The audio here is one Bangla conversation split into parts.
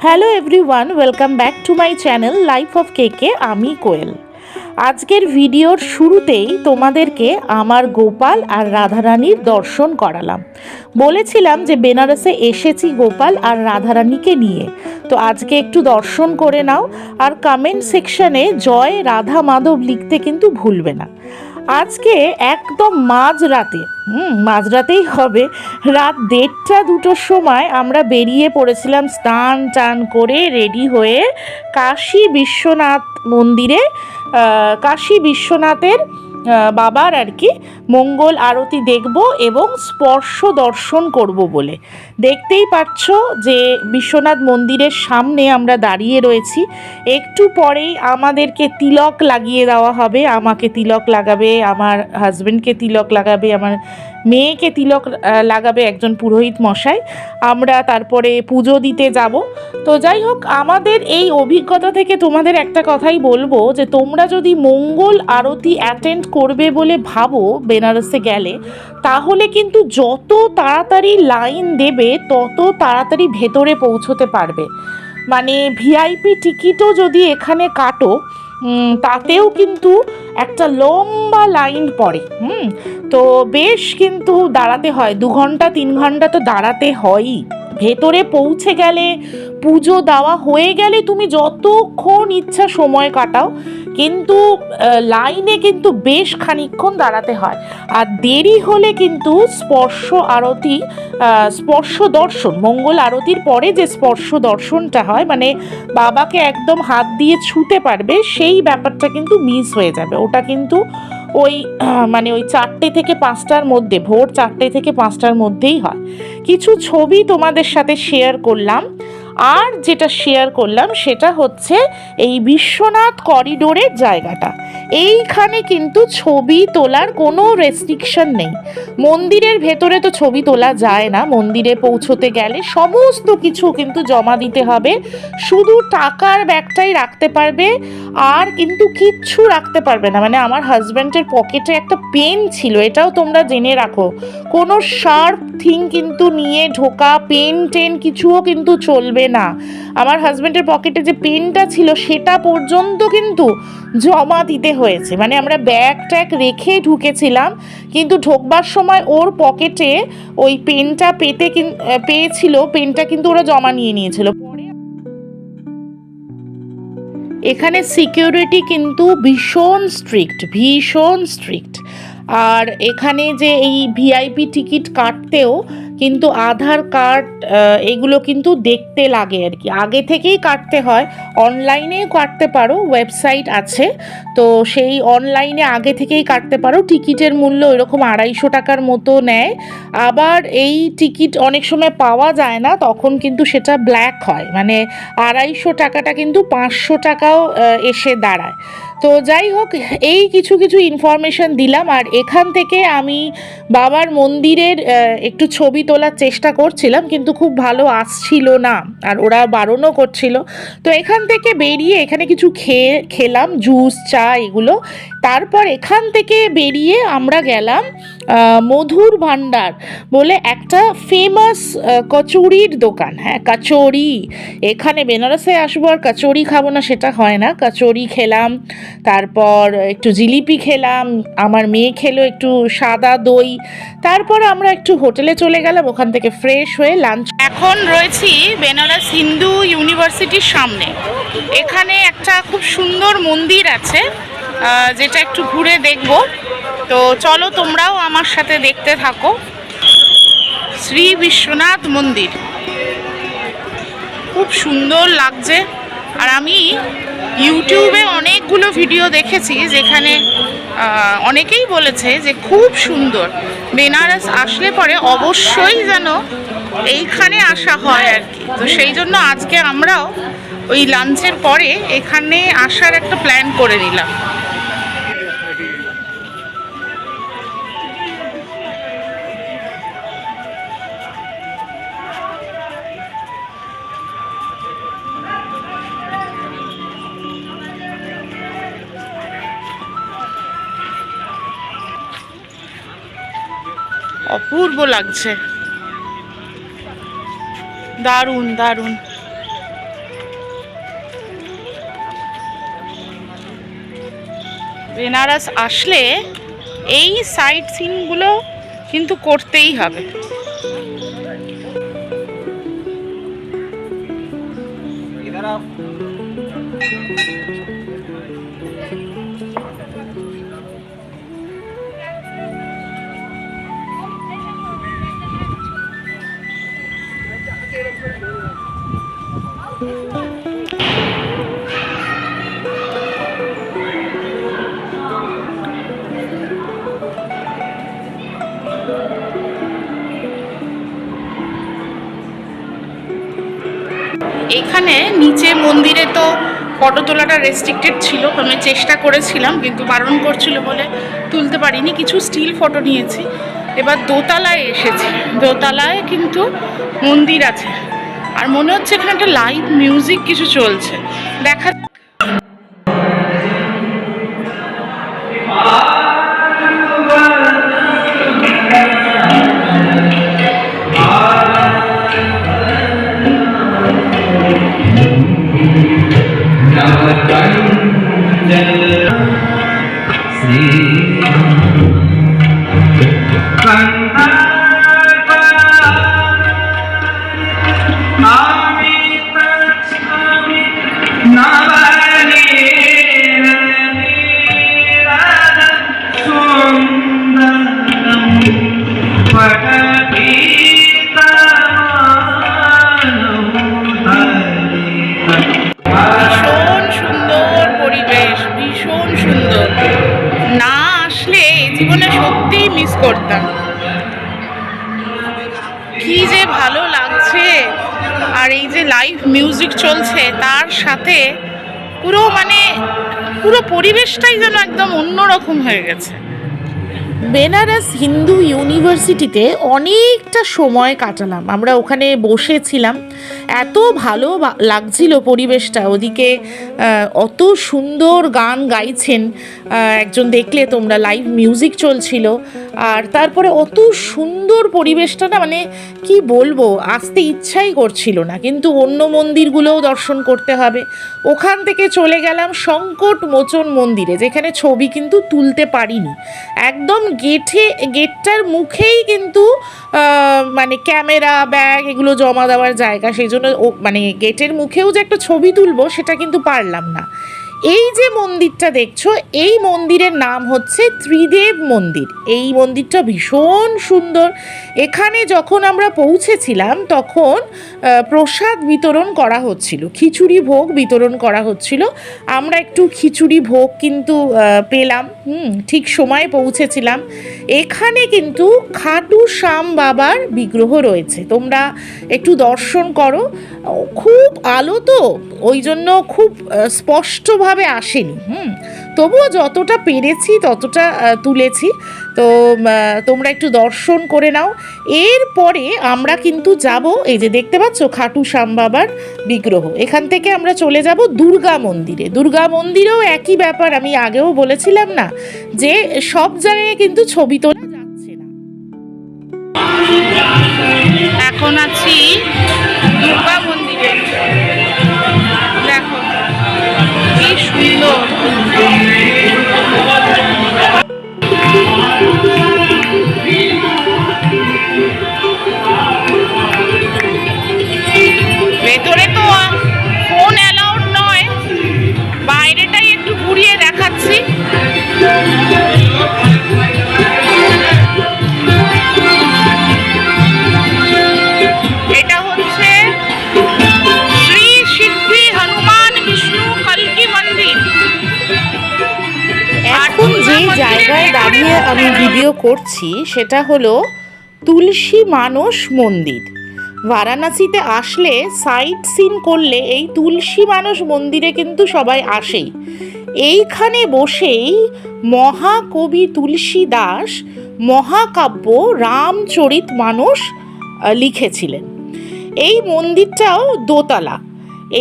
Hello everyone, welcome back to my channel life of কেকে। আমি কোয়েল। আজকের ভিডিওর শুরুতেই তোমাদেরকে আমার গোপাল আর রাধারানীর দর্শন করালাম। বলেছিলাম যে বেনারসে এসেছি গোপাল আর রাধারানীকে নিয়ে, তো আজকে একটু দর্শন করে নাও আর কমেন্ট সেকশনে জয় রাধা মাধব লিখতে কিন্তু ভুলবে না। আজকে একদম মাঝরাতেই হবে, রাত 1:30-2টোর সময় আমরা বেরিয়ে পড়েছিলাম স্নান টান করে রেডি হয়ে কাশী বিশ্বনাথ মন্দিরে, কাশী বিশ্বনাথের বাবার আর কি মঙ্গল আরতি দেখব এবং স্পর্শ দর্শন করব বলে। দেখতেই পাচ্ছ যে বিশ্বনাথ মন্দিরের সামনে আমরা দাঁড়িয়ে রয়েছি। একটু পরেই আমাদেরকে তিলক লাগিয়ে দেওয়া হবে। আমাকে তিলক লাগাবে, আমার হাজব্যান্ডকে তিলক লাগাবে, আমার মেয়েকে তিলক লাগাবে একজন পুরোহিত মশাই। আমরা তারপরে পুজো দিতে যাব। তো যাই হোক, আমাদের এই অভিজ্ঞতা থেকে তোমাদের একটা কথাই বলবো যে তোমরা যদি মঙ্গল আরতি অ্যাটেন্ড করবে বলে ভাবো বেনারসে গেলে, তাহলে কিন্তু যত তাড়াতাড়ি লাইন দেবে তত তাড়াতাড়ি ভেতরে পৌঁছতে পারবে। মানে ভিআইপি টিকিটও যদি এখানে কাটো, তাতেও কিন্তু একটা লম্বা লাইন পড়ে। তো বেশ কিন্তু দাঁড়াতে হয়, 2 ঘন্টা 3 ঘন্টা তো দাঁড়াতে হয়ই। ভেতরে পৌঁছে গেলে, পুজো দেওয়া হয়ে গেলে তুমি যতক্ষণ ইচ্ছা সময় কাটাও, কিন্তু লাইনে কিন্তু বেশ খানিকক্ষণ দাঁড়াতে হয়। আর দেরি হলে কিন্তু স্পর্শ দর্শন, মঙ্গল আরতির পরে যে স্পর্শ দর্শনটা হয়, মানে বাবাকে একদম হাত দিয়ে ছুঁতে পারবে, সেই ব্যাপারটা কিন্তু মিস হয়ে যাবে। ওটা কিন্তু ওই 4টে থেকে 5টার মধ্যে, ভোর 4টে থেকে 5টার মধ্যেই হয়। কিছু ছবি তোমাদের সাথে শেয়ার করলাম। আর যেটা শেয়ার করলাম সেটা হচ্ছে এই বিশ্বনাথ করিডোরের জায়গাটা। এইখানে কিন্তু ছবি তোলার কোনো রেস্ট্রিকশন নেই। মন্দিরের ভেতরে তো ছবি তোলা যায় না, মন্দিরে পৌঁছতে গেলে সমস্ত কিছু কিন্তু জমা দিতে হবে। শুধু টাকার ব্যাগটাই রাখতে পারবে, আর কিন্তু কিচ্ছু রাখতে পারবে না। মানে আমার হাজব্যান্ডের পকেটে একটা পেন ছিল, এটাও তোমরা জেনে রাখো। কোনো শার্প থিং কিন্তু নিয়ে ঢোকা, পেন টেন কিছুও কিন্তু চলবে না। আমার হাজব্যান্ডের পকেটে যে পেনটা ছিল সেটা পর্যন্ত কিন্তু জমা দিতে হয়েছে। মানে আমরা ব্যাগ ট্যাগ রেখে ঢুকেছিলাম, কিন্তু ঢোকবার সময় ওর পকেটে ওই পেনটা পেয়েছিল, পেনটা কিন্তু ওরা জমা নিয়েছিল। এখানে সিকিউরিটি কিন্তু ভীষণ স্ট্রিক্ট। আর এখানে যে এই ভিআইপি টিকিট কাটতেও কিন্তু আধার কার্ড এগুলো কিন্তু দেখতে লাগে আর কি, আগে থেকেই কাটতে হয়। অনলাইনেও কাটতে পারো, ওয়েবসাইট আছে, তো সেই অনলাইনে আগে থেকেই কাটতে পারো। টিকিটের মূল্য এরকম 250 টাকার মতো নেয়। আবার এই টিকিট অনেক সময় পাওয়া যায় না, তখন কিন্তু সেটা ব্ল্যাক হয়, মানে 250 টাকাটা কিন্তু 500 টাকাও এসে দাঁড়ায়। তো যাই হোক, এই কিছু ইনফরমেশন দিলাম। আর এখান থেকে আমি বাবার মন্দিরের একটু ছবি তোলার চেষ্টা করছিলাম, কিন্তু খুব ভালো আসছিল না, আর ওরা বারণও করছিল। তো এখান থেকে বেরিয়ে এখানে কিছু খেলাম, জুস চা এগুলো। তারপর এখান থেকে বেরিয়ে আমরা গেলাম মধুর ভাণ্ডার বলে একটা ফেমাস কচুরির দোকান। হ্যাঁ, কচুরি। এখানে বেনারসে আসবো আর কচুরি খাবো না সেটা হয় না। কচুরি খেলাম, তারপর একটু জিলিপি খেলাম, আমার মেয়ে খেলো একটু সাদা দই। তারপর আমরা একটু হোটেলে চলে গেলাম, ওখান থেকে ফ্রেশ হয়ে লাঞ্চ। এখন রয়েছি বেনারস হিন্দু ইউনিভার্সিটির সামনে। এখানে একটা খুব সুন্দর মন্দির আছে, যেটা একটু ঘুরে দেখব। তো চলো তোমরাও আমার সাথে দেখতে থাকো। শ্রী বিশ্বনাথ মন্দির খুব সুন্দর লাগছে। আর আমি ইউটিউবে অনেকগুলো ভিডিও দেখেছি যেখানে অনেকেই বলেছে যে খুব সুন্দর। বেনারস আসলে পরে অবশ্যই যেন এইখানে আসা হয় আর কি। তো সেই জন্য আজকে আমরাও ওই লাঞ্চের পরে এখানে আসার একটা প্ল্যান করে নিলাম। অপূর্ব লাগছে, দারুণ। বেনারস আসলে এই সাইট সিনগুলো কিন্তু করতেই হবে। এখানে নিচে মন্দিরে তো ফটো তোলাটা রেস্ট্রিক্টেড ছিল, আমি চেষ্টা করেছিলাম কিন্তু বারণ করছিল বলে তুলতে পারিনি। কিছু স্টিল ফটো নিয়েছি। এবার দোতলায় এসেছি, দোতলায় কিন্তু মন্দির আছে আর মনে হচ্ছে এখানে একটা লাইভ মিউজিক কিছু চলছে। দেখা ভীষণ সুন্দর পরিবেশ, ভীষণ সুন্দর। না আসলে জীবনে সত্যিই মিস করতাম। কি যে ভালো লাগছে, আর এই যে লাইভ মিউজিক চলছে তার সাথে পুরো পরিবেশটাই যেন একদম অন্যরকম হয়ে গেছে। বেনারস হিন্দু ইউনিভার্সিটিতে অনেকটা সময় কাটালাম, আমরা ওখানে বসেছিলাম। এত ভালো লাগছিল পরিবেশটা, ওদিকে অত সুন্দর গান গাইছেন একজন, দেখলে তোমরা লাইভ মিউজিক চলছিল। আর তারপরে অত সুন্দর পরিবেশটা না, মানে কি বলবো, আসতে ইচ্ছাই করছিল না। কিন্তু অন্য মন্দিরগুলোও দর্শন করতে হবে। ওখান থেকে চলে গেলাম সংকট মোচন মন্দিরে, যেখানে ছবি কিন্তু তুলতে পারিনি। একদম গেটটার মুখেই কিন্তু মানে ক্যামেরা, ব্যাগ এগুলো জমা দেওয়ার জায়গা, সেই জন্য মানে গেটের মুখেও যে একটা ছবি তুলবো সেটা কিন্তু পারলাম না। এই যে মন্দিরটা দেখছো, এই মন্দিরের নাম হচ্ছে ত্রিদেব মন্দির। এই মন্দিরটা ভীষণ সুন্দর। এখানে যখন আমরা পৌঁছেছিলাম তখন প্রসাদ বিতরণ করা হচ্ছিল, খিচুড়ি ভোগ বিতরণ করা হচ্ছিল। আমরা একটু খিচুড়ি ভোগ কিন্তু পেলাম, ঠিক সময়ে পৌঁছেছিলাম। এখানে কিন্তু খাটু শ্যাম বাবার বিগ্রহ রয়েছে, তোমরা একটু দর্শন করো। খুব আলো তো, ওই জন্য খুব স্পষ্টভাবে আসেনি, তবুও যতটা পেরেছি ততটা তুলেছি। তো তোমরা একটু দর্শন করে নাও। এরপরে আমরা কিন্তু যাব, এই যে দেখতে পাচ্ছ খাটু শ্যাম বাবার বিগ্রহ, এখান থেকে আমরা চলে যাব দুর্গা মন্দিরে। দুর্গা মন্দিরেও একই ব্যাপার, আমি আগেও বলেছিলাম না যে সব জায়গায় কিন্তু ছবি তোলা যাচ্ছে না। এখন আছি দুর্গা মন্দিরে, দেখো কি সুন্দর। ভেতরে তো ফোন অ্যালাউড নয়, বাইরেটাই একটু ঘুরিয়ে দেখাচ্ছি। এটা হচ্ছে শ্রী সিদ্ধি হনুমান বিষ্ণু কল্কি মন্দির। এখন যে জায়গায় দাঁড়িয়ে আমি ভিডিও করছি সেটা হলো তুলসী মানস মন্দির। বারাণসীতে আসলে সাইট সিন করলে এই তুলসী মানস মন্দিরে কিন্তু সবাই আসেই। এইখানে বসেই মহাকবি তুলসী দাস মহাকাব্য রামচরিত মানস লিখেছিলেন। এই মন্দিরটাও দোতলা,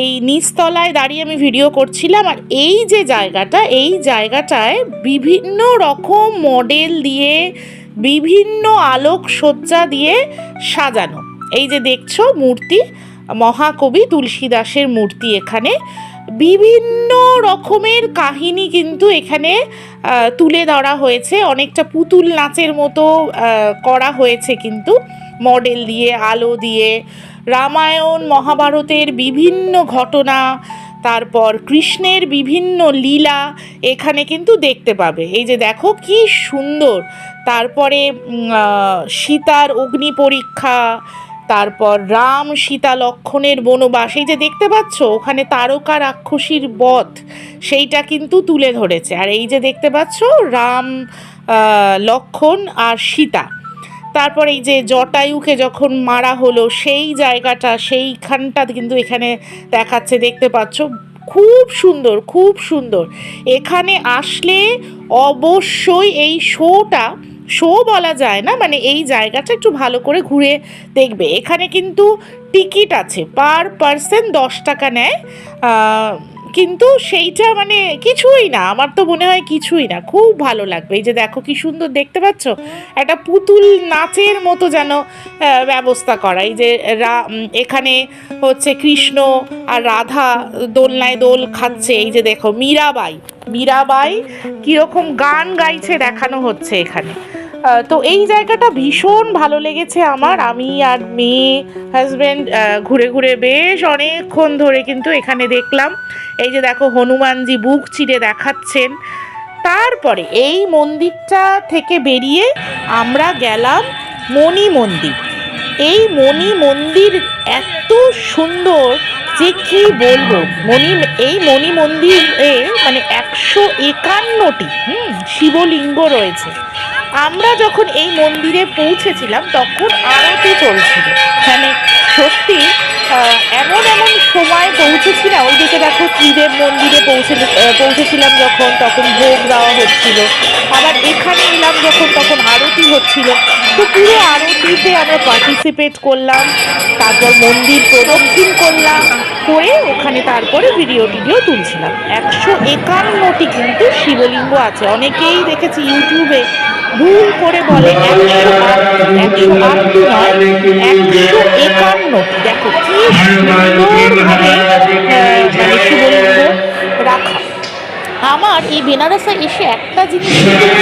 এই নিচতলায় দাঁড়িয়ে আমি ভিডিও করছিলাম। আর এই যে জায়গাটা, এই জায়গাটায় বিভিন্ন রকম মডেল দিয়ে, বিভিন্ন আলোকসজ্জা দিয়ে সাজানো। এই যে দেখছো মূর্তি, মহাকবি তুলসী দাসের মূর্তি এখানে। বিভিন্ন রকমের কাহিনী কিন্তু এখানে তুলে ধরা হয়েছে, অনেকটা পুতুল নাচের মতো করা হয়েছে কিন্তু, মডেল দিয়ে, আলো দিয়ে। রামায়ণ মহাভারতের বিভিন্ন ঘটনা, তারপর কৃষ্ণের বিভিন্ন লীলা এখানে কিন্তু দেখতে পাবে। এই যে দেখো কি সুন্দর। তারপরে সীতার অগ্নি পরীক্ষা, তারপর রাম সীতা লক্ষণের বনবাস, এই যে দেখতে পাচ্ছ ওখানে তারকা রাক্ষসীর বধ, সেইটা কিন্তু তুলে ধরেছে। আর এই যে দেখতে পাচ্ছ রাম, লক্ষণ আর সীতা। তারপর এই যে জটায়ুকে যখন মারা হলো সেই জায়গাটা, সেইখানটা কিন্তু এখানে দেখাচ্ছে, দেখতে পাচ্ছ। খুব সুন্দর, খুব সুন্দর। এখানে আসলে অবশ্যই এই শো বলা যায় না, মানে এই জায়গাটা একটু ভালো করে ঘুরে দেখবে। এখানে কিন্তু টিকিট আছে, পার পার্সন 10 টাকা নেয়, কিন্তু সেইটা মানে কিছুই না, আমার তো মনে হয় কিছুই না, খুব ভালো লাগবে। এই যে দেখো কি সুন্দর, দেখতে পাচ্ছ একটা পুতুল নাচের মতো যেন ব্যবস্থা করা। এই যে এখানে হচ্ছে কৃষ্ণ আর রাধা দোলনায় দোল খাচ্ছে। এই যে দেখো মীরাবাই কীরকম গান গাইছে দেখানো হচ্ছে এখানে। তো এই জায়গাটা ভীষণ ভালো লেগেছে আমার। আমি আর মেয়ে, হাজব্যান্ড ঘুরে ঘুরে বেশ অনেকক্ষণ ধরে কিন্তু এখানে দেখলাম। এই যে দেখো হনুমানজি বুক চিরে দেখাচ্ছেন। তারপরে এই মন্দিরটা থেকে বেরিয়ে আমরা গেলাম মণি মন্দির। এই মণি মন্দির এত সুন্দর যে কি বলবো। এই মণি মন্দিরে মানে 151টি শিবলিঙ্গ রয়েছে। আমরা যখন এই মন্দিরে পৌঁছেছিলাম তখন আরতি চলছিল। মানে সত্যি এমন সময় পৌঁছেছি না, ওইদিকে দেখো ত্রিদেব মন্দিরে পৌঁছেছিলাম যখন, তখন ভোগ দেওয়া হচ্ছিল। আবার এখানে এলাম যখন, তখন আরতি হচ্ছিল। তো পুরো আরতিতে আমরা পার্টিসিপেট করলাম, তারপর মন্দির প্রদক্ষিণ করলাম, করে ওখানে তারপরে ভিডিও তুলছিলাম। 151টি কিন্তু শিবলিঙ্গ আছে। অনেকেই দেখেছি ইউটিউবে ভুল করে বলে 108টি নয়, 151টি। দেখো কি সুন্দরভাবে মানে শিবলিঙ্গ রাখা। আমার এই বেনারসে এসে একটা জিনিস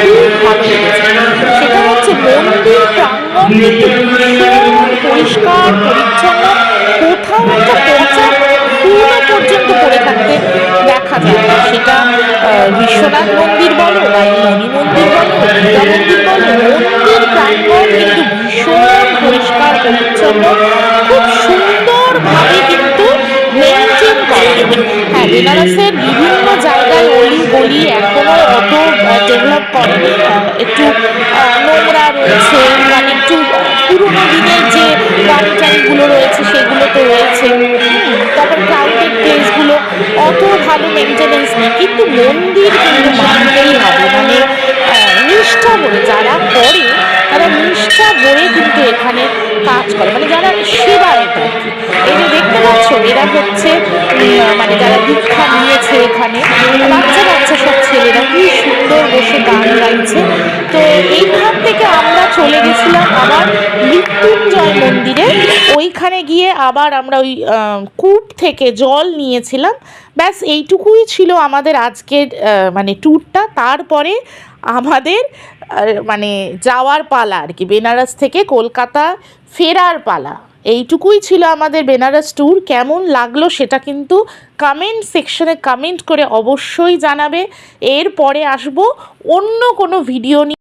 খুব ভালো লেগেছে, সেটা হচ্ছে মন্দির প্রাঙ্গণ কিন্তু ভীষণ পরিষ্কার পরিচ্ছন্ন। কোথাও একটা পচা ফুলও পর্যন্ত পড়ে থাকতে দেখা যায় না। সেটা বিশ্বনাথ মন্দির বলো, বা মণি মন্দির বলো, দুর্গা মন্দির বলো, মন্দির প্রাঙ্গণ কিন্তু ভীষণ পরিষ্কার পরিচ্ছন্ন, খুব সুন্দরভাবে কিন্তু মেনটেন করা। হ্যাঁ, বেনারসের বিভিন্ন জায়গায় অলি গলি এখনো অত ডেভেলপ করেনি, একটু নোংরা রয়েছে, মানে একটু পুরোনো দিনের যে গাড়ি টাড়িগুলো রয়েছে সেগুলো তো রয়েছে। তারপর ক্রাউডেড প্লেসগুলো অত ভালো মেনটেনেন্স নেই, কিন্তু মন্দির কিন্তু মানতেই হবে। মানে নিষ্ঠা ভরে যারা করে, তারা নিষ্ঠা ভরে কিন্তু এখানে কাজ করে, মানে যারা সেবায়ত আর কি। এই যে দেখতে পাচ্ছ এরা হচ্ছে মানে যারা দীক্ষা নিয়েছে এখানে, বাচ্চা সব ছেলেরা কি সুন্দর বসে গান গাইছে। তো এইখান থেকে আমরা চলে গেছিলাম আবার মৃত্যুঞ্জয় মন্দিরে। ওইখানে গিয়ে আবার আমরা ওই কূপ থেকে জল নিয়েছিলাম। ব্যাস এইটুকুই ছিল আমাদের আজকের মানে ট্যুরটা। তারপরে আমাদের মানে যাওয়ার পালা আর কি, বেনারস থেকে কলকাতা ফেরার পালা। এইটুকুই ছিল আমাদের বেনারস ট্যুর। কেমন লাগলো সেটা কিন্তু কমেন্ট সেকশনে কমেন্ট করে অবশ্যই জানাবে। এরপরে আসবো অন্য কোনো ভিডিও নিয়ে।